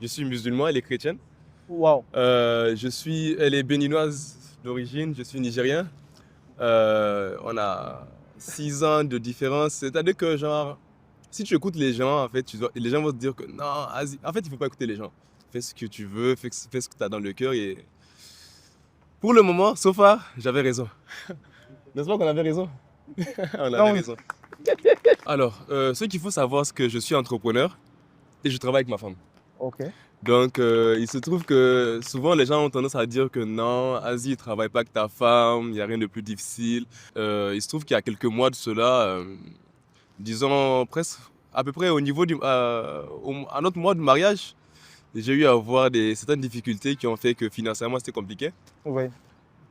Je suis musulman, elle est chrétienne. Waouh. Elle est béninoise d'origine, je suis nigérien. On a 6 ans de différence. C'est-à-dire que, genre, si tu écoutes les gens, en fait, les gens vont te dire que non, vas-y. En fait, il faut pas écouter les gens. Fais ce que tu veux, fais ce que tu as dans le cœur. Et pour le moment, so far, j'avais raison. N'est-ce pas qu'on avait raison? On avait Non, raison. Alors, ce qu'il faut savoir, c'est que je suis entrepreneur et je travaille avec ma femme. ok. Donc, il se trouve que souvent les gens ont tendance à dire que non, Asie, travaille pas avec ta femme, il n'y a rien de plus difficile. Il se trouve qu'il y a quelques mois de cela, disons presque à peu près au niveau à notre mois de mariage, j'ai eu à avoir certaines difficultés qui ont fait que financièrement c'était compliqué. Oui.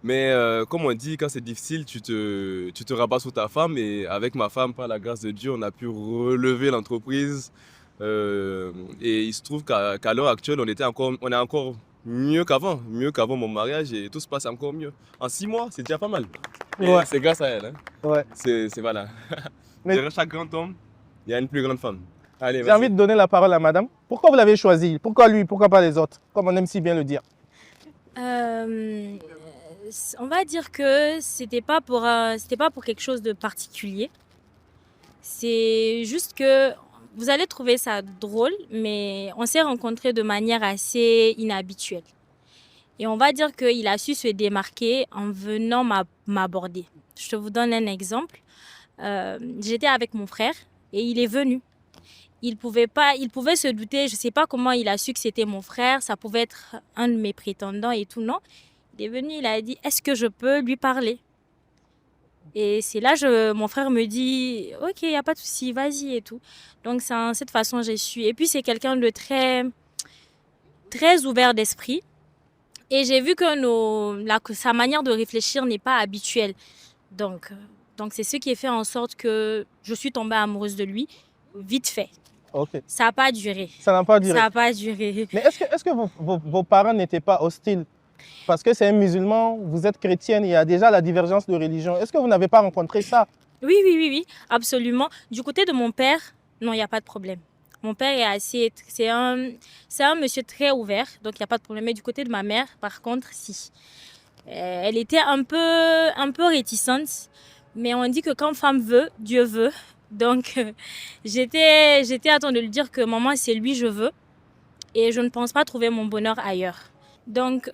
Mais comme on dit, quand c'est difficile, tu te rabats sur ta femme. Et avec ma femme, par la grâce de Dieu, on a pu relever l'entreprise. Et il se trouve qu'à l'heure actuelle, on est encore mieux qu'avant mon mariage et tout se passe encore mieux. En 6 mois, c'est déjà pas mal. Et Ouais. c'est grâce à elle. Hein. Ouais. Voilà. Mais Derrière chaque grand homme, il y a une plus grande femme. Allez, j'ai envie vas-y. de donner la parole à madame. Pourquoi vous l'avez choisi? Pourquoi lui? Pourquoi pas les autres? Comme on aime si bien le dire. Euh, on va dire que c'était pas pour quelque chose de particulier. C'est juste que vous allez trouver ça drôle, mais on s'est rencontrés de manière assez inhabituelle. Et on va dire qu'il a su se démarquer en venant m'aborder. Je te vous donne un exemple. J'étais avec mon frère et il est venu. Il pouvait se douter, je ne sais pas comment il a su que c'était mon frère, ça pouvait être un de mes prétendants et tout, non. Il est venu, il a dit, est-ce que je peux lui parler? Et c'est là, mon frère me dit, ok, il n'y a pas de souci, vas-y et tout. Donc, c'est de cette façon j'ai su. Et puis, c'est quelqu'un de très, très ouvert d'esprit. Et j'ai vu que sa manière de réfléchir n'est pas habituelle. Donc, c'est ce qui a fait en sorte que je suis tombée amoureuse de lui, vite fait. Ok. Ça n'a pas duré. Ça n'a pas duré. Ça n'a pas duré. Mais est-ce que vos parents n'étaient pas hostiles? Parce que c'est un musulman, vous êtes chrétienne, il y a déjà la divergence de religion. Est-ce que vous n'avez pas rencontré ça? Oui, absolument. Du côté de mon père, non, il n'y a pas de problème. Mon père c'est un monsieur très ouvert, donc il n'y a pas de problème. Mais du côté de ma mère, par contre, si. Elle était un peu réticente, mais on dit que quand femme veut, Dieu veut. Donc, j'étais à temps de lui dire que maman, c'est lui je veux. Et je ne pense pas trouver mon bonheur ailleurs. Donc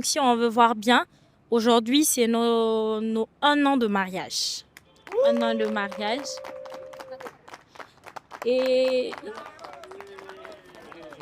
si on veut voir bien, aujourd'hui, c'est nos 1 an de mariage. 1 an de mariage. Et